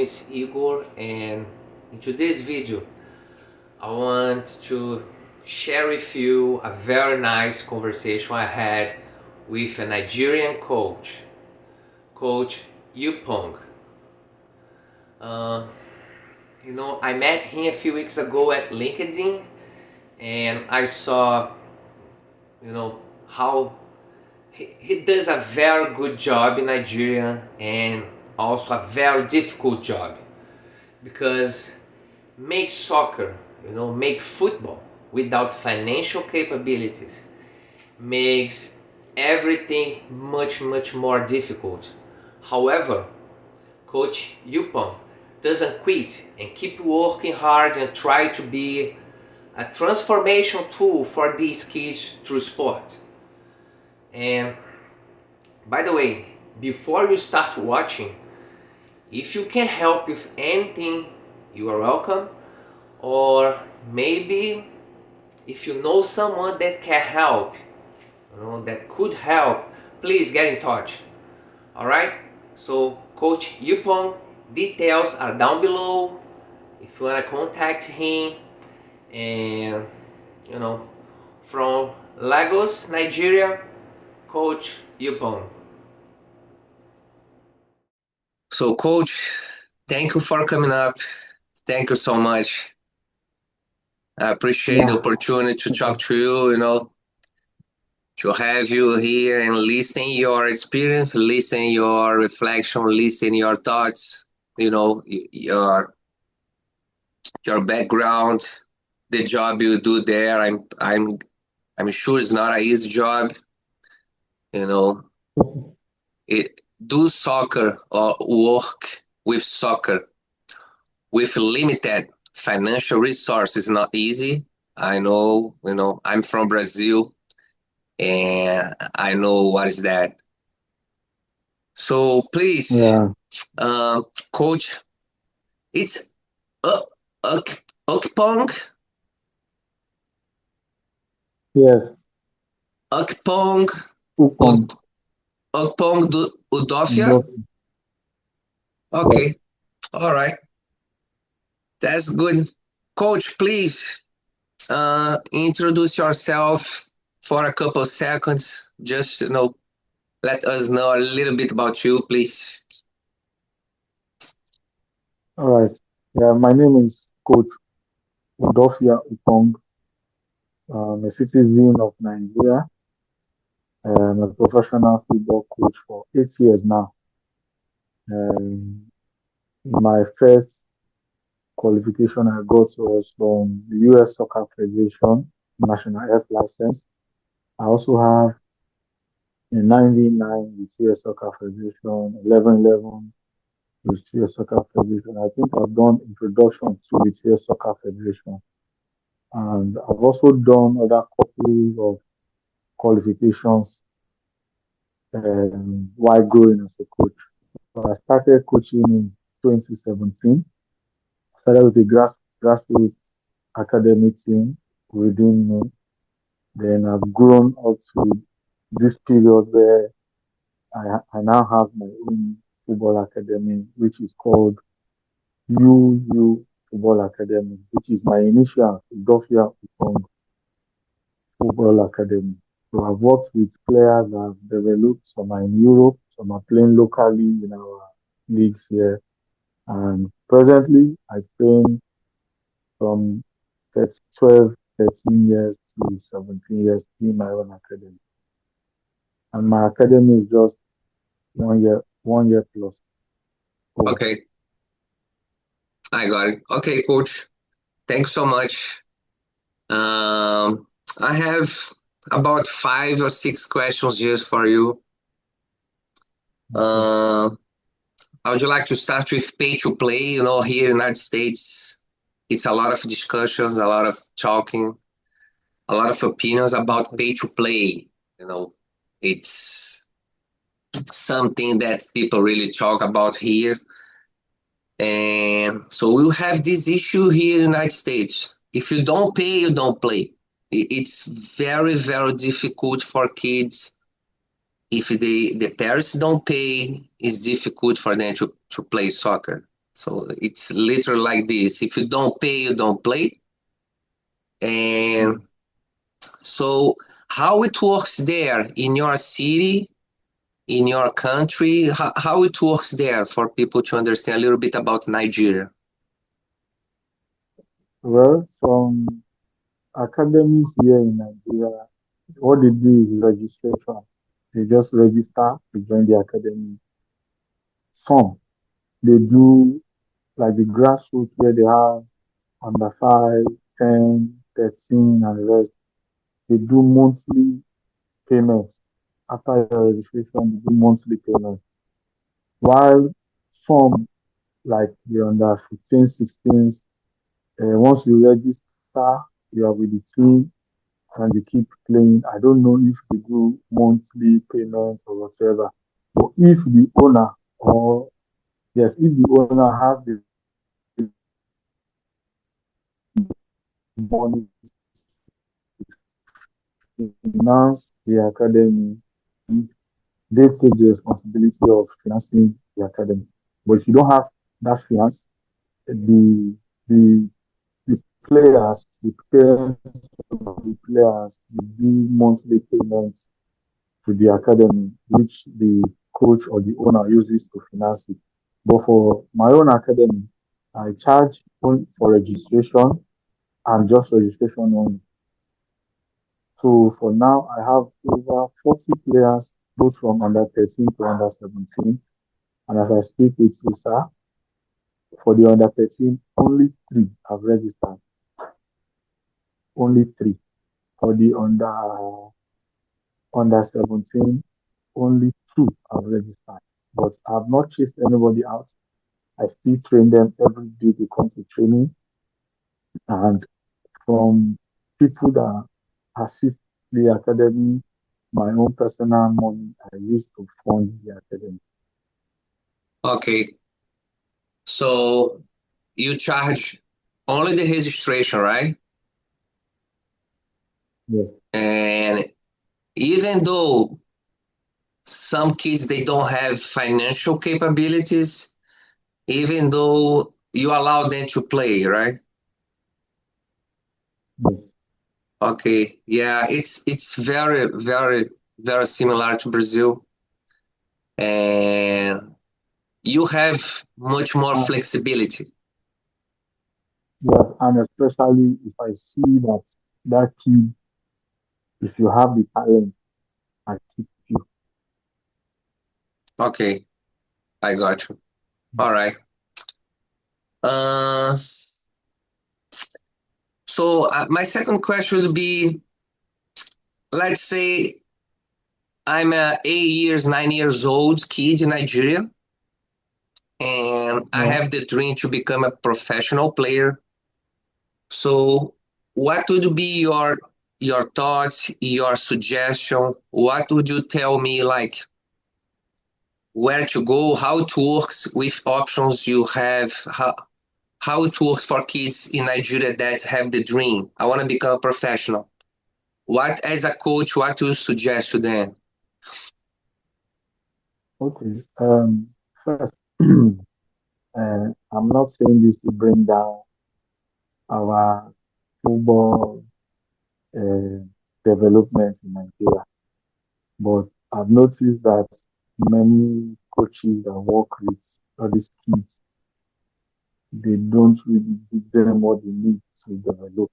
is Igor, and in today's video I want to share with you a very nice conversation I had with a Nigerian coach, Coach Ukpong. Uh, I met him a few weeks ago at LinkedIn, and I saw, how he does a very good job in Nigeria, and also a very difficult job, because make soccer, make football without financial capabilities makes everything much, much more difficult. However, Coach Yupon doesn't quit and keep working hard and try to be a transformation tool for these kids through sport. And by the way, before you start watching, if you can help with anything, you are welcome. Or maybe if you know someone that can help, that could help, please get in touch. All right? So Coach Yupong, details are down below if you want to contact him. And from Lagos, Nigeria, Coach Yupong. So Coach, thank you for coming up. Thank you so much. I appreciate the opportunity to talk to you, to have you here and listen your experience, listen your reflection, listen your thoughts, your background, the job you do there. I'm sure it's not an easy job. Do soccer or work with soccer with limited financial resources is not easy. I know, I'm from Brazil, and I know what is that. So please, Coach, it's Ukpong. Yes. Ukpong. Ukpong Udofia. Okay, all right, that's good. Coach, please introduce yourself for a couple of seconds. Just let us know a little bit about you, please. All right. Yeah, my name is Coach Udofia Ukpong. I'm a citizen of Nigeria. I'm a professional football coach for 8 years now. My first qualification I got was from the US Soccer Federation National F license. I also have a 99 with US Soccer Federation, 1111 with US Soccer Federation. I think I've done introduction to the US Soccer Federation. And I've also done other couple of qualifications while growing as a coach. So I started coaching in 2017. Started with a grassroots academy team within me. Then I've grown up to this period where I now have my own football academy, which is called UU Football Academy, which is my initial Udofia Football Academy. So I've worked with players I've developed. Some are in Europe, some are playing locally in our leagues here. And presently, I train from 12, 13 years to 17 years in my own academy. And my academy is just 1 year plus. Okay, I got it. Okay, Coach, thanks so much. I have about 5 or 6 questions just for you. How would you like to start with pay to play? Here in the United States, it's a lot of discussions, a lot of talking, a lot of opinions about pay to play. It's something that people really talk about here. And so we'll have this issue here in the United States. If you don't pay, you don't play. It's very, very difficult for kids. If the parents don't pay, it's difficult for them to play soccer. So it's literally like this. If you don't pay, you don't play. And Yes. so how it works there in your city, in your country, how it works there for people to understand a little bit about Nigeria. Well, some academies here in Nigeria, what they do is registration. They just register to join the academy. Some they do like the grassroots where they have under 5, 10, 13, and the rest. They do monthly payments. After your registration, they do monthly payments. While some, like the under 15, 16s, once you register, you are with the team and you keep playing. I don't know if they do monthly payments or whatever. But if the owner or yes, if the owner have the money to finance the academy, they take the responsibility of financing the academy. But if you don't have that finance, the the the players, the parents of the players, they do monthly payments to the academy, which the coach or the owner uses to finance it. But for my own academy, I charge only for registration and just registration only. So for now, I have over 40 players, both from under 13 to under 17. And as I speak with you, sir, for the under 13, only three have registered. Only three. For the under 17, only two have registered. But I've not chased anybody out. I still train them every day. They come to training, and from people that assist the academy, my own personal money I use to fund the academy. Okay, so you charge only the registration, right? Yes, And even though some kids they don't have financial capabilities, even though you allow them to play, right? yes. Okay, yeah, it's very similar to Brazil, and you have much more Uh, flexibility. yes, and especially if I see that that kid, if you have the talent, I keep you. Okay, I got you. All right. Uh, so my second question would be, let's say I'm a 8 years, 9 years old kid in Nigeria, and I Yeah. have the dream to become a professional player. So, what would be your thoughts, your suggestion? What would you tell me, like where to go, how it works with options you have, how it works for kids in Nigeria that have the dream? I want to become a professional. What, as a coach, what do you suggest to them? Okay. First, I'm not saying this to bring down our football uh, development in Nigeria, but I've noticed that many coaches that work with all these kids, they don't really give them what they need to develop.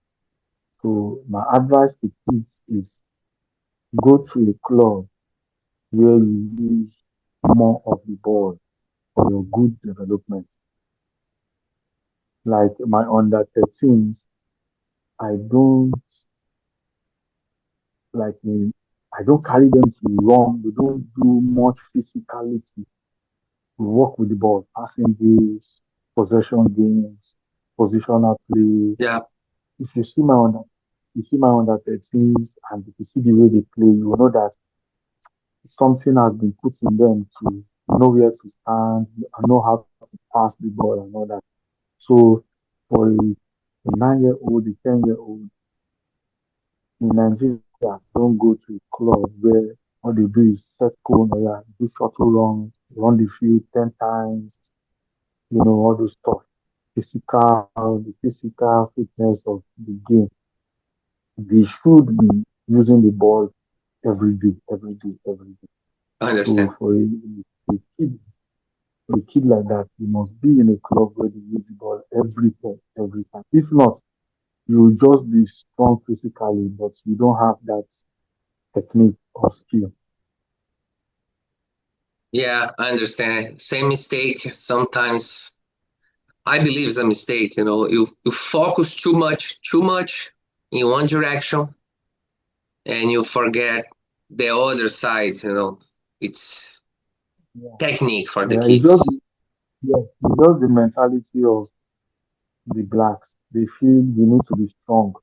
So my advice to kids is go to a club where you use more of the ball for your good development. Like my under 13s, I don't I don't carry them to run. They don't do much physicality. We work with the ball, passing games, possession games, positional play. Yeah, If you see my under, you see my under 13s and if you see the way they play, you will know that something has been put in them to know where to stand, and know how to pass the ball and all that. So for a 9-year-old, a 10-year-old in Nigeria, don't go to a club where all they do is set cone or yeah, do shuttle runs, run the field 10 times. all those stuff, the physical fitness of the game. They should be using the ball every day, every day, every day. I So understand. for a kid like that, you must be in a club where they use the ball every time, every time. If not, you'll just be strong physically, but you don't have that technique or skill. Yeah, I understand. Same mistake. Sometimes I believe it's a mistake. You focus too much in one direction, and you forget the other side. It's Yeah, technique for the yeah, it's just kids. the mentality of the blacks. They feel you need to be strong,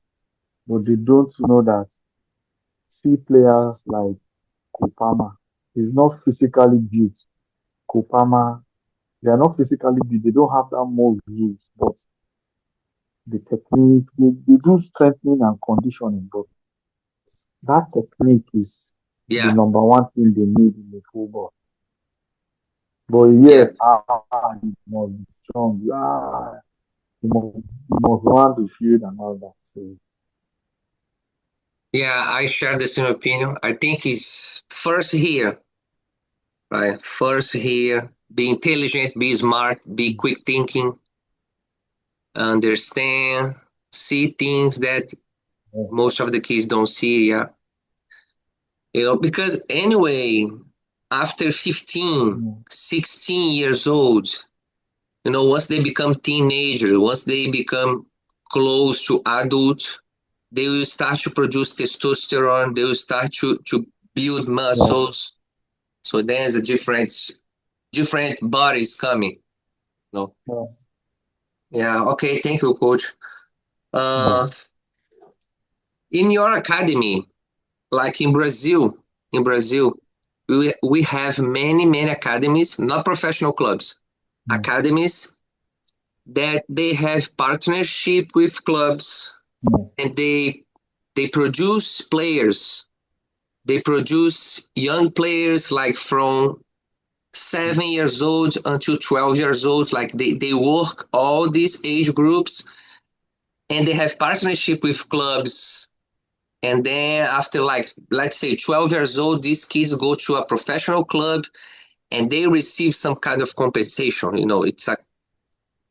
but they don't know that see players like Kopama is not physically built. Kopama, they are not physically built. They don't have that mold use, but the technique, they do strengthening and conditioning, but that technique is the number Yeah, one thing they need in the football. But yeah, yeah, you must be strong. You must run the field and all that. So yeah. I share the same opinion. I think it's first here, right? First here, be intelligent, be smart, be quick thinking, understand, see things that yeah, most of the kids don't see. Yeah, because anyway, after 15, yeah, 16 years old, once they become teenagers, once they become close to adult, they will start to produce testosterone, they will start to build yeah, muscles. So there's a different bodies coming. No. yeah, Yeah, okay, thank you, coach. yeah, Uh, in your academy, like in Brazil, we have many academies, not professional clubs, yeah, academies that they have partnership with clubs, yeah, and they produce players. They produce young players like from 7 years old until 12 years old. Like they work all these age groups, and they have partnership with clubs. And then after, like, let's say 12 years old, these kids go to a professional club and they receive some kind of compensation.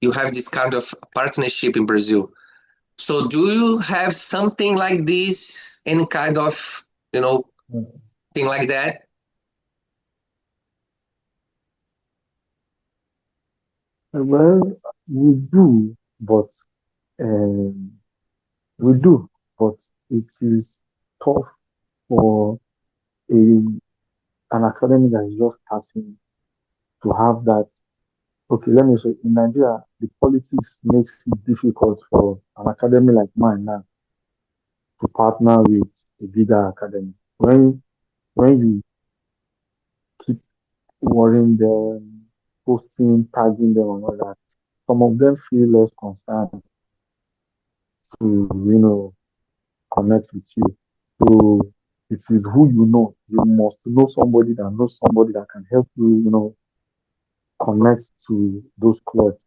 You have this kind of partnership in Brazil. So do you have something like this? Any kind of, you know, yeah. thing like that? Well, we do, but um, we do, but it is tough for a an academy that is just starting to have that. Okay, let me say in Nigeria, the politics makes it difficult for an academy like mine now to partner with a bigger academy. When you keep worrying them, posting, tagging them and all that, some of them feel less concerned to, connect with you. So it is who you know. You must know somebody that knows somebody that can help you, connect to those clubs.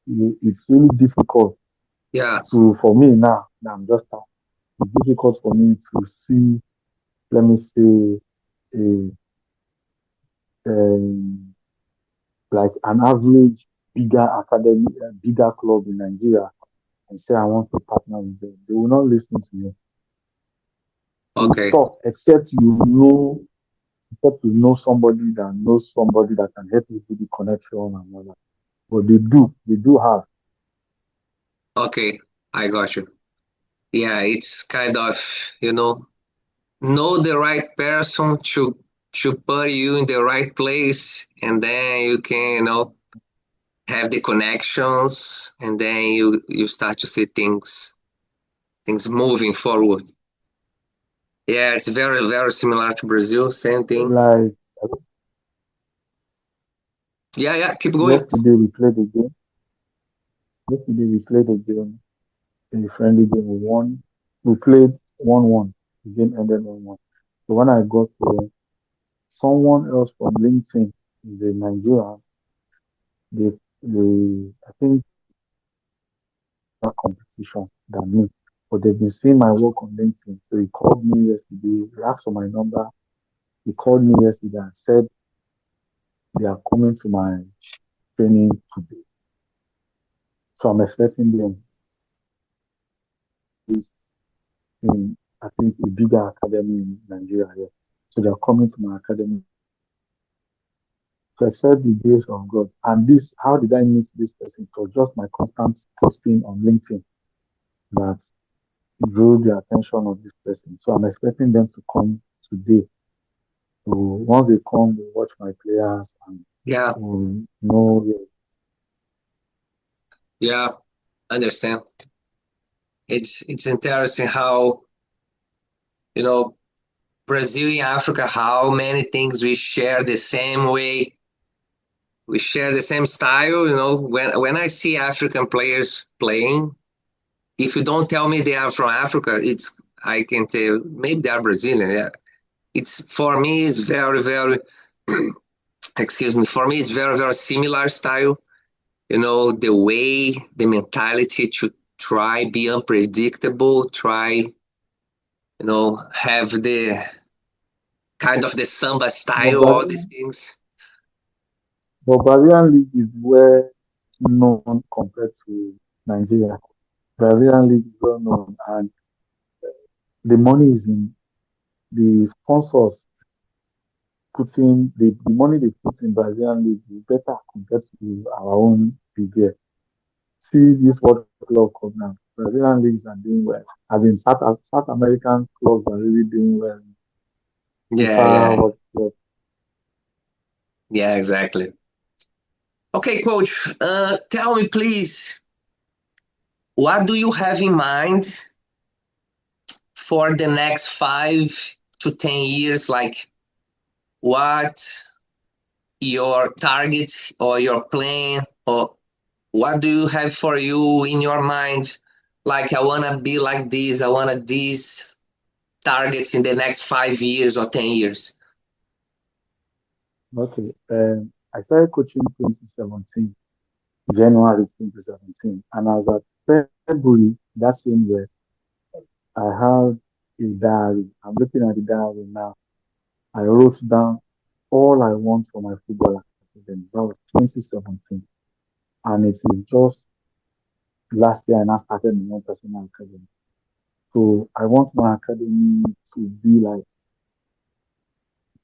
It's really difficult Yeah, for me now that I'm just starting. It's difficult for me to see, let me say, a um, like an average bigger academy, bigger club in Nigeria, and say I want to partner with them. They will not listen to you. Full okay, stop. Except you know somebody that knows somebody that can help you do the connection and all that. But they do have. okay, I got you. Yeah, it's kind of, you know the right person to put you in the right place, and then you can, have the connections, and then you start to see things moving forward. Yeah, it's very similar to Brazil, same thing. Like Yeah, yeah, keep going. yesterday we played a game. Yesterday we played a game, a friendly game. We won. We played 1-1. The game ended 1-1. So when I got to someone else from LinkedIn, the Nigerian, they I think more competition than me. But they've been seeing my work on LinkedIn. So he called me yesterday, he asked for my number. He called me yesterday and said they are coming to my training today. So I'm expecting them this in I think a bigger academy in Nigeria here. So they're coming to my academy. So I said the grace of God. And this, how did I meet this person? It was just my constant posting on LinkedIn that drew the attention of this person. So I'm expecting them to come today. So once they come, they watch my players and Yeah, know. yeah, understand. It's interesting how, you know, Brazil and Africa, how many things we share the same way. We share the same style, you know. When I see African players playing, if you don't tell me they are from Africa, it's I can tell maybe they are Brazilian. Yeah. It's for me it's very, very excuse me, for me it's very, very similar style. You know, the way, the mentality to try be unpredictable, try, have the kind of the samba But style, all these Brazilian, things. but Brazilian league is well known compared to Nigeria. Brazilian league is well known, and the money is in the sponsors putting the money they put in Brazilian league is better compared to our own league here. See this World Cup now. Brazilian leagues are doing well. I mean, South American clubs are really doing well. Yeah, FIFA yeah, World Cup. yeah, exactly. Okay, coach, tell me please, what do you have in mind for the next 5 to 10 years? Like, what your target or your plan, or what do you have for you in your mind? Like, I want to be like this, I want to these targets in the next 5 years or 10 years. Okay. I started coaching 2017, January 2017, and as at February that same year, I have a diary. I'm looking at the diary now. I wrote down all I want for my football academy. That was 2017. And it is just last year and I started my own personal academy. So I want my academy to be like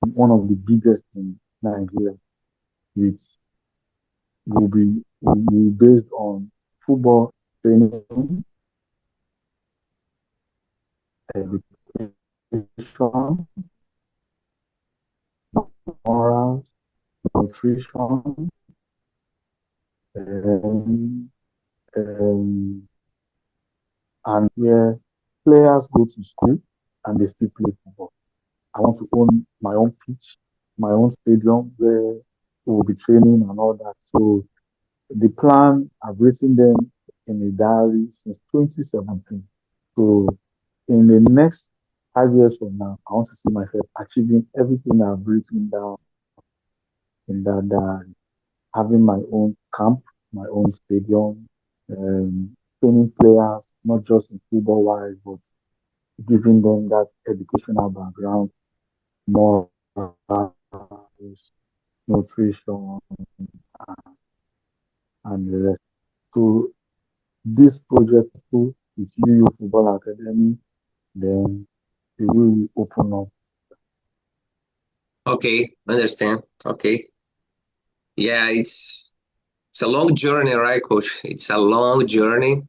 one of the biggest in Nigeria. It will be based on football training, education, morals, nutrition, um, um, and where players go to school and they still play football. I want to own my own pitch, my own stadium where we'll be training and all that. So the plan, I've written them in a diary since 2017. So in the next 5 years from now, I want to see myself achieving everything I've written down in that diary, having my own camp, my own stadium, training players, not just in football wise, but giving them that educational background, more nutrition, and the rest. So this project too with UU Football Academy, then it will open up. Okay, understand. Okay. Yeah, it's a long journey, right, coach? It's a long journey.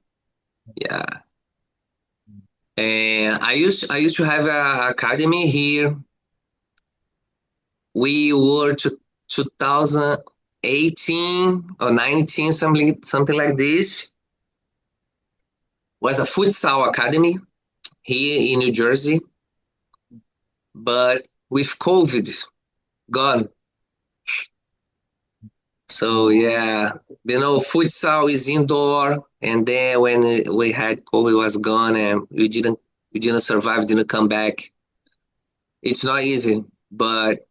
Yeah. And I used to have a academy here. We were to 2018 or 19, something like this. Was a futsal academy here in New Jersey, but with COVID gone. So yeah, futsal is indoor, and then when we had COVID was gone, and we didn't survive, didn't come back. It's not easy, but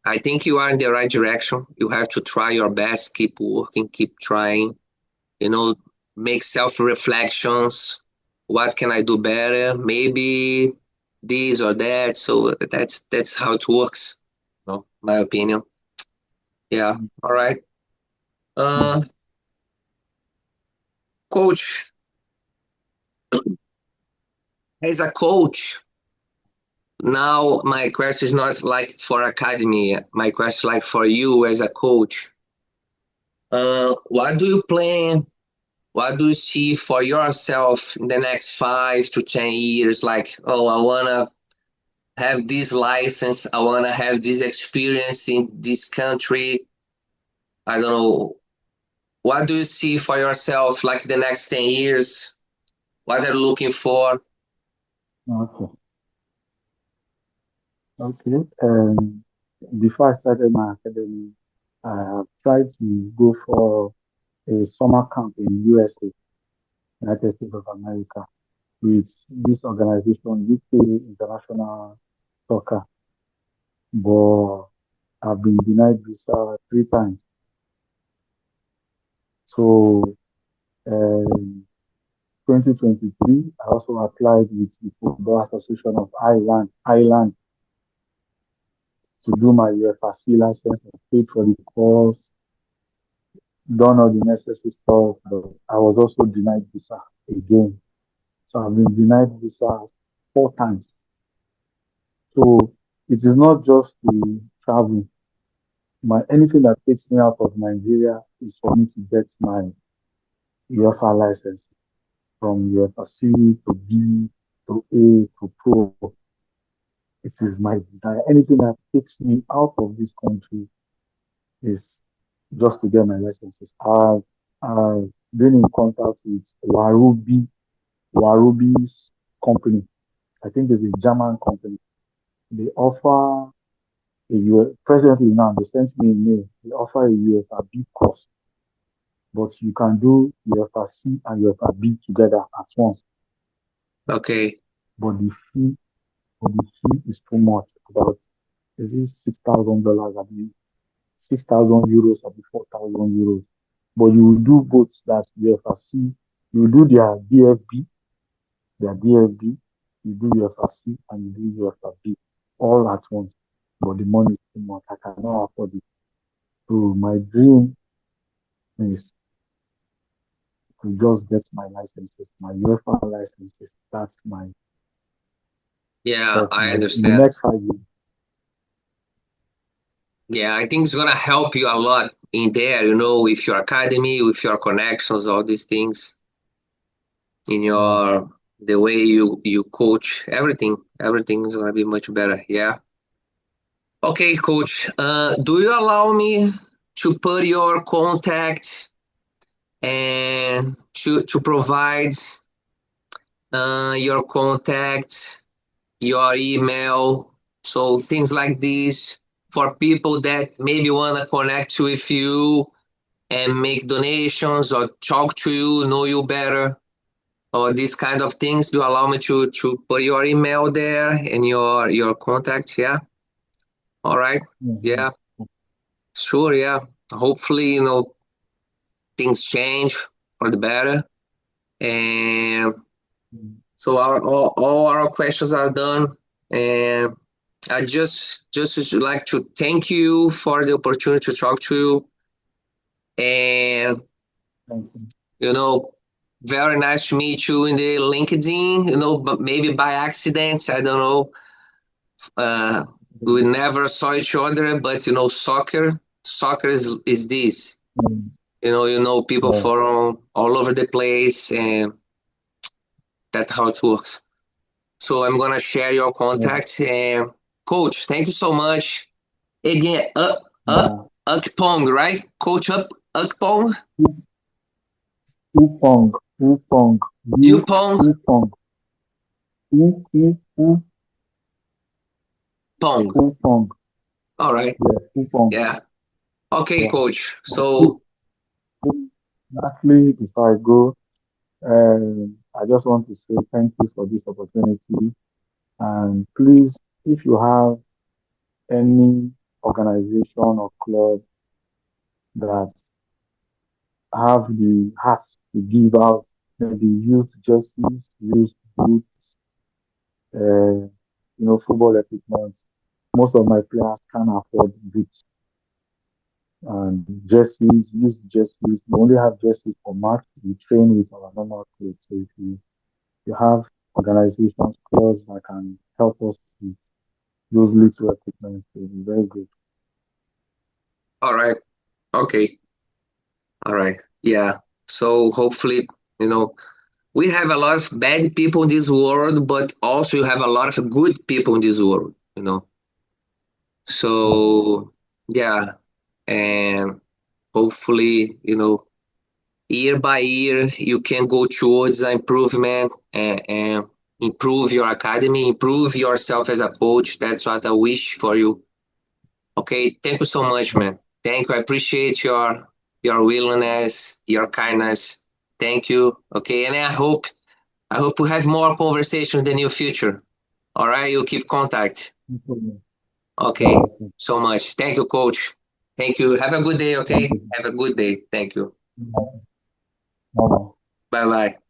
I think you are in the right direction. You have to try your best, keep working, keep trying, you know, make self-reflections. What can I do better? Maybe this or that. So that's how it works. No, my opinion. Yeah. All right. Mm. Uh, coach, as a coach, now my question is not like for academy. My question is like for you as a coach. What do you plan? What do you see for yourself in the next 5 to 10 years? Like, oh, I wanna have this license. I wanna have this experience in this country. I don't know. What do you see for yourself, like the next 10 years? What are you looking for? Okay. Okay. Before I started my academy, I have tried to go for a summer camp in USA, United States of America, with this organization, UK International Soccer. But I've been denied visa 3 times. So, um, 2023, I also applied with the Football Association of Ireland to do my UFRC license. I paid for the course, done all the necessary stuff, but I was also denied visa again. So I've been denied visa 4 times. So it is not just the travel. My anything that takes me out of Nigeria is for me to get my UEFA license from UFRC to B to A to Pro. It is my desire. Anything that takes me out of this country is just to get my licenses. I've been in contact with Warubi's company. I think it's a German company. They offer presently now, they sent me a mail. They offer a UFRB course, but you can do UFRC and UFRB together at once. Okay. But the fee is too much. About is it $6,000? I mean, 6,000 euros or 4,000 euros. But you will do both. That's UFRC. You will do their DFB. You do UFRC and you do UFRB all at once. But the money is too much. I cannot afford it. So my dream is to just get my licenses, my UEFA licenses. Yeah, That's I my in the understand. next 5 years. Yeah, I think it's gonna help you a lot in there, with your academy, with your connections, all these things, in Yeah. your the way you coach, everything is gonna be much better. Yeah. Okay, coach. Do you allow me to put your contact and to provide your contact, your email, so things like this for people that maybe wanna connect with you and make donations or talk to you, know you better, or these kind of things? Do you allow me to put your email there and your contact? Yeah. All right. Mhm. Yeah. Sure. Yeah. Hopefully, things change for the better. And Mhm. so all our questions are done. And I just would like to thank you for the opportunity to talk to you. And Thank you. you know, very nice to meet you in the LinkedIn. But maybe by accident, I don't know. Uh, we Mhm. never saw each other, but soccer is this. Mhm. You know people Yeah. from all over the place, and that's how it works. So I'm gonna share your Yeah. contacts. And coach, thank you so much again. Yeah. Ukpong, right? Coach Ukpong, Upong, Upong, Upong, Upong, Pong. Upong. All right. Yeah, Upong. Yeah. Okay, Yeah. coach. But So lastly, before I go, I just want to say thank you for this opportunity. And please, if you have any organization or club that have the hearts to give out maybe youth jerseys, youth boots, football equipment. Most of my players can't afford boots and jerseys, used jerseys. We only have jerseys for match. We train with our normal clothes. So if you have organizations, clubs that can help us with those little equipment, it will be very good. All right. Okay. All right. Yeah. So hopefully, you know, we have a lot of bad people in this world, but also you have a lot of good people in this world, you know. Yeah. So yeah, and hopefully, year by year you can go towards an improvement and improve your academy, improve yourself as a coach. That's what I wish for you. Okay, thank you so much, man. Thank you. I appreciate your willingness, your kindness. Thank you. Okay, and I hope we have more conversation in the near future. All right, you keep contact. No problem. Okay, Yeah, okay. so much. Thank you, coach. Thank you. Have a good day, Thank okay? you. Have a good day. Thank you. Bye bye. Bye bye.